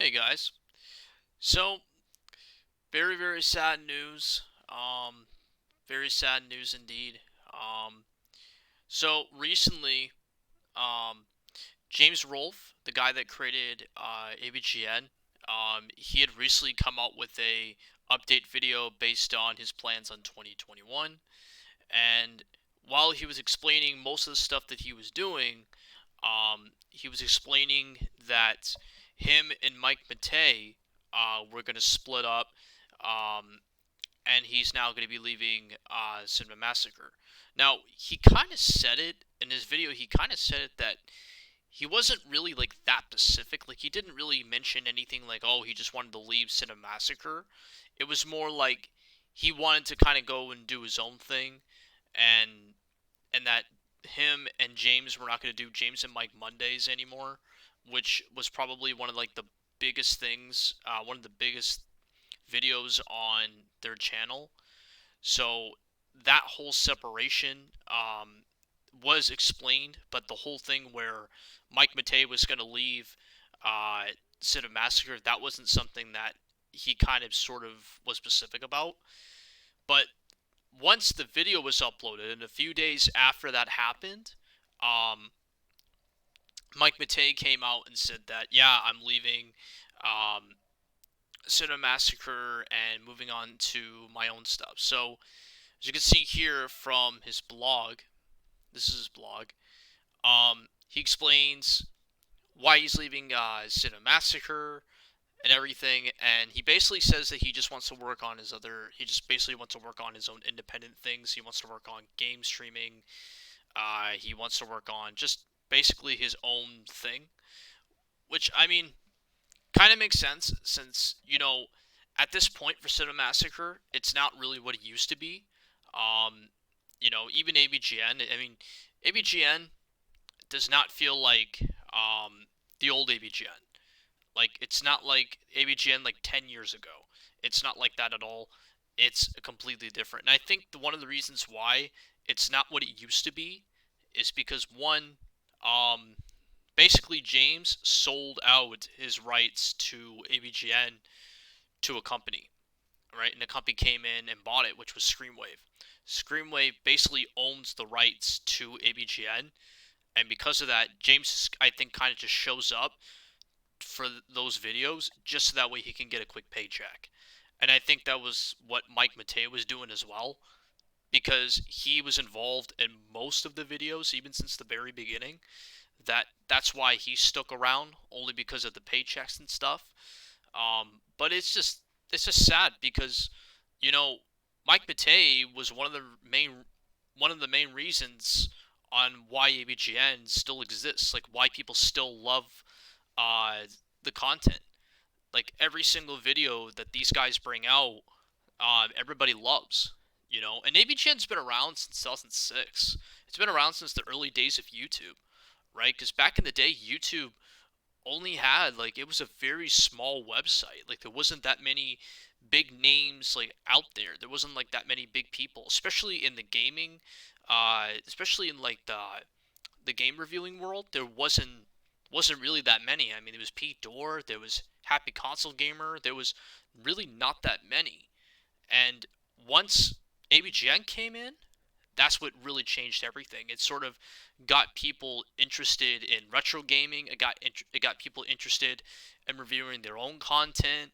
Hey guys. So, very sad news. Very sad news indeed. So recently, um, James Rolfe, the guy that created AVGN, he had recently come out with a update video based on his plans on 2021. And while he was explaining most of the stuff that he was doing, he was explaining that him and Mike Matei were going to split up, um, and he's now going to be leaving Cinemassacre. Now, he kind of said it in his video. He kind of said it that he wasn't really like that specific. Like he didn't really mention anything like, oh, he just wanted to leave Cinemassacre. It was more like he wanted to kind of go and do his own thing, and that him and James were not going to do James and Mike Mondays anymore, which was probably one of like the biggest things, one of the biggest videos on their channel. So that whole separation was explained, but the whole thing where Mike Matei was going to leave uh, Cinemassacre, that wasn't something that he kind of sort of was specific about. But once the video was uploaded, and a few days after that happened, um, Mike Matei came out and said that, yeah, I'm leaving um, Cinema Massacre and moving on to my own stuff. So, as you can see here from his blog, this is his blog, he explains why he's leaving Cinema Massacre and everything, and he basically says that he just wants to work on his other, he just basically wants to work on his own independent things. He wants to work on game streaming. He wants to work on just basically his own thing, which I mean, kind of makes sense since at this point for Cinema Massacre, it's not really what it used to be. Um, even AVGN. I mean, AVGN does not feel like the old AVGN. Like it's not like AVGN like 10 years ago. It's not like that at all. It's completely different. And I think one of the reasons why it's not what it used to be is because one, um, basically James sold out his rights to AVGN to a company, right? And the company came in and bought it, which was Screamwave. Screamwave basically owns the rights to AVGN, and because of that, James, I think, kind of just shows up for those videos just so that way he can get a quick paycheck. And I think that was what Mike Matei was doing as well, because he was involved in most of the videos even since the very beginning. That's why he stuck around, only because of the paychecks and stuff. But it's just sad because you know Mike Matei was one of the main reasons on why AVGN still exists, like why people still love uh, the content. Like every single video that these guys bring out, everybody loves. And AVGN's been around since 2006. It's been around since the early days of YouTube, right? Because back in the day, YouTube only had like it was a very small website. Like there wasn't that many big names like out there. There wasn't like that many big people, especially in the gaming, especially in like the game reviewing world. There wasn't really that many. I mean, there was Pete Dorr, there was Happy Console Gamer. There was really not that many. And once ABGN came in, that's what really changed everything. It sort of got people interested in retro gaming. It got people interested in reviewing their own content.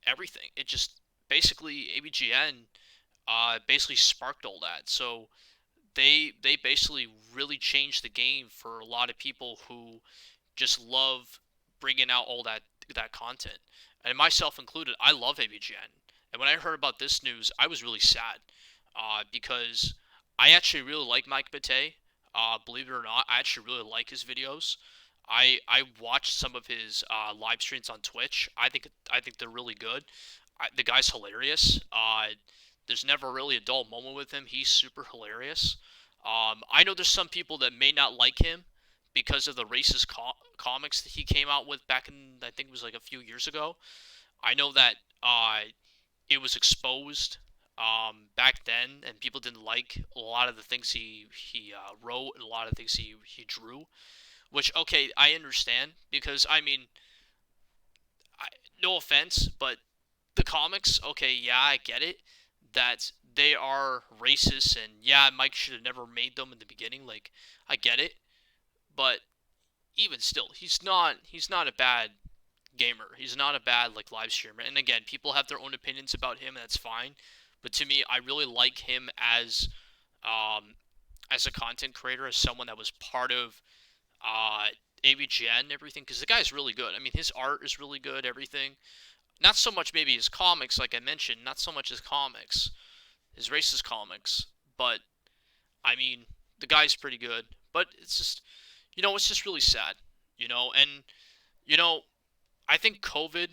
Everything. It just basically AVGN basically sparked all that. So they basically really changed the game for a lot of people who just love bringing out all that content, and myself included. I love AVGN, and when I heard about this news, I was really sad because I actually really like Mike Matei. Believe it or not, I actually really like his videos. I watched some of his live streams on Twitch. I think they're really good. The guy's hilarious. There's never really a dull moment with him. He's super hilarious. I know there's some people that may not like him because of the racist comics that he came out with back in, I think it was like a few years ago. I know that it was exposed back then, and people didn't like a lot of the things he wrote and a lot of things he drew. Which, okay, I understand because I mean, no offense, but the comics, okay, yeah, I get it, that they are racist, and yeah, Mike should have never made them in the beginning. Like, I get it, but even still, he's not a bad gamer. He's not a bad like live streamer. And again, people have their own opinions about him, and that's fine. But to me, I really like him as a content creator, as someone that was part of uh, AVGN and everything, because the guy's really good. I mean, his art is really good, everything. Not so much maybe his comics, like I mentioned, not so much his comics, his racist comics, but I mean, the guy's pretty good. But it's just, it's just really sad, and you know, I think COVID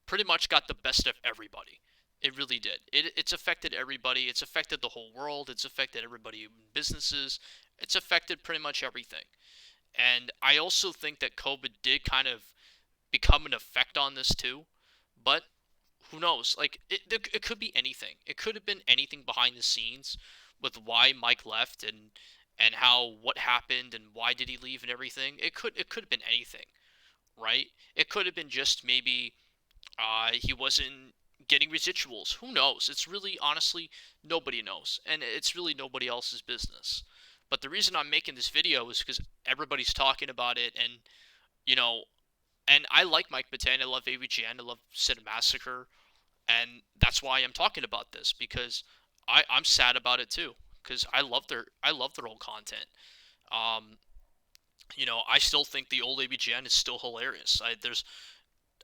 pretty much got the best of everybody. It really did. It's affected everybody. It's affected the whole world. It's affected everybody in businesses. It's affected pretty much everything. And I also think that COVID did kind of become an effect on this too. But who knows? Like, it could be anything. It could have been anything behind the scenes with why Mike left and how what happened and why did he leave and everything. It could have been anything, right? It could have been just maybe he wasn't getting residuals. Who knows? It's really, honestly, nobody knows. And it's really nobody else's business. But the reason I'm making this video is because everybody's talking about it. You know, and I like Mike Matei. I love AVGN. I love Cinemassacre. And that's why I'm talking about this. Because I'm sad about it too. Because I love their old content. Um, I still think the old AVGN is still hilarious.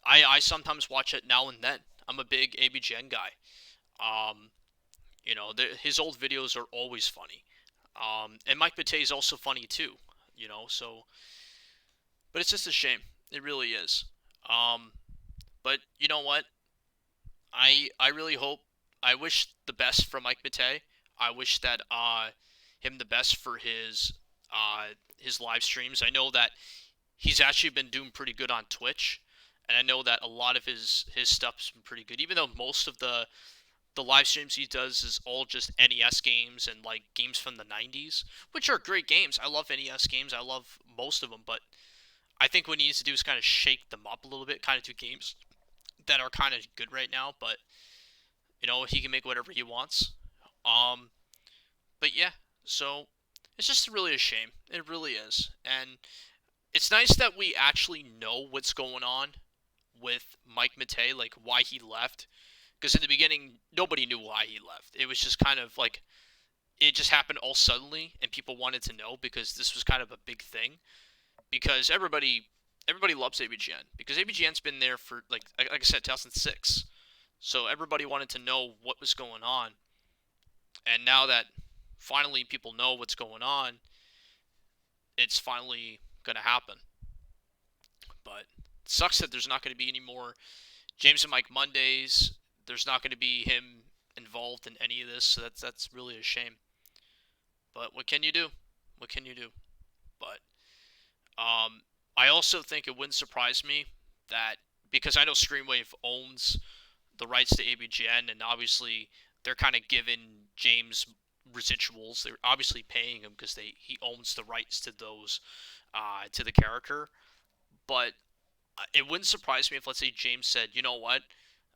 I sometimes watch it now and then. I'm a big ABGN guy. Um, his old videos are always funny. And Mike Matei is also funny too. So but it's just a shame. It really is. Um, but you know what? I really hope. I wish the best for Mike Matei. I wish that him the best for his live streams. I know that he's actually been doing pretty good on Twitch, and I know that a lot of his stuff's been pretty good. Even though most of the live streams he does is all just NES games and like games from the 90s, which are great games. I love NES games. I love most of them, but I think what he needs to do is kind of shake them up a little bit, kind of do games that are kind of good right now. But he can make whatever he wants. Um, but yeah, so it's just really a shame. It really is, and it's nice that we actually know what's going on with Mike Matei, like why he left. Because in the beginning, nobody knew why he left. It was just kind of like it just happened all suddenly, and people wanted to know because this was kind of a big thing. Because everybody loves AVGN because AVGN's been there for like I said, 2006. So everybody wanted to know what was going on, and now that finally people know what's going on, it's finally gonna happen. But it sucks that there's not going to be any more James and Mike Mondays. There's not going to be him involved in any of this, so that's really a shame. But what can you do? What can you do? But I also think it wouldn't surprise me that because I know Screenwave owns the rights to ABGN, and obviously they're kind of giving James residuals. They're obviously paying him because he owns the rights to those to the character. But it wouldn't surprise me if, let's say, James said, you know what,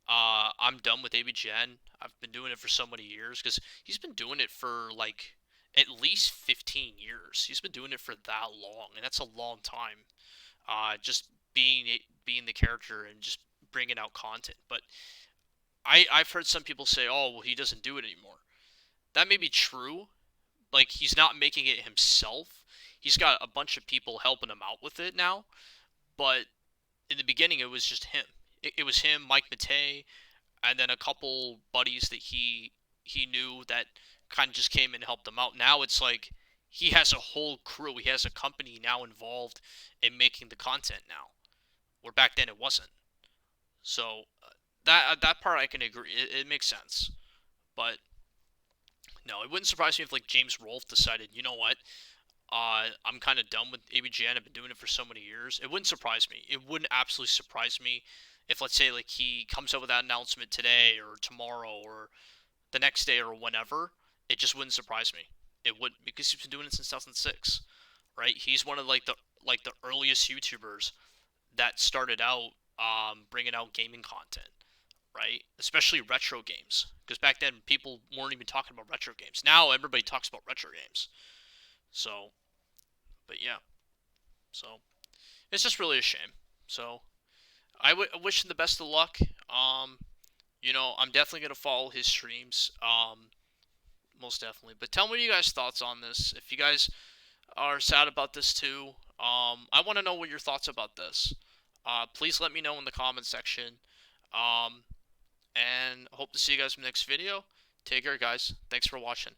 I'm done with ABGN. I've been doing it for so many years because he's been doing it for like at least 15 years. He's been doing it for that long, and that's a long time. Just being the character and just bringing out content. But I've heard some people say, oh, well, he doesn't do it anymore. That may be true. Like, he's not making it himself. He's got a bunch of people helping him out with it now. But in the beginning, it was just him. It was him, Mike Matei, and then a couple buddies that he knew that kind of just came and helped him out. Now it's like he has a whole crew. He has a company now involved in making the content now, where back then it wasn't. So that part I can agree. It makes sense, but no, it wouldn't surprise me if like James Rolfe decided, you know what, I'm kind of done with ABGN. I've been doing it for so many years. It wouldn't surprise me. It wouldn't absolutely surprise me if, let's say, like he comes up with that announcement today or tomorrow or the next day or whenever. It just wouldn't surprise me. It wouldn't because he's been doing it since 2006, right? He's one of like the earliest YouTubers that started out bringing out gaming content, right? Especially retro games, because back then people weren't even talking about retro games. Now everybody talks about retro games. So, but yeah, so it's just really a shame. So I wish him the best of luck. I'm definitely gonna follow his streams. Most definitely. But tell me what you guys' thoughts on this. If you guys are sad about this too, I want to know what your thoughts about this. Please let me know in the comment section. Um, and hope to see you guys in the next video. Take care, guys. Thanks for watching.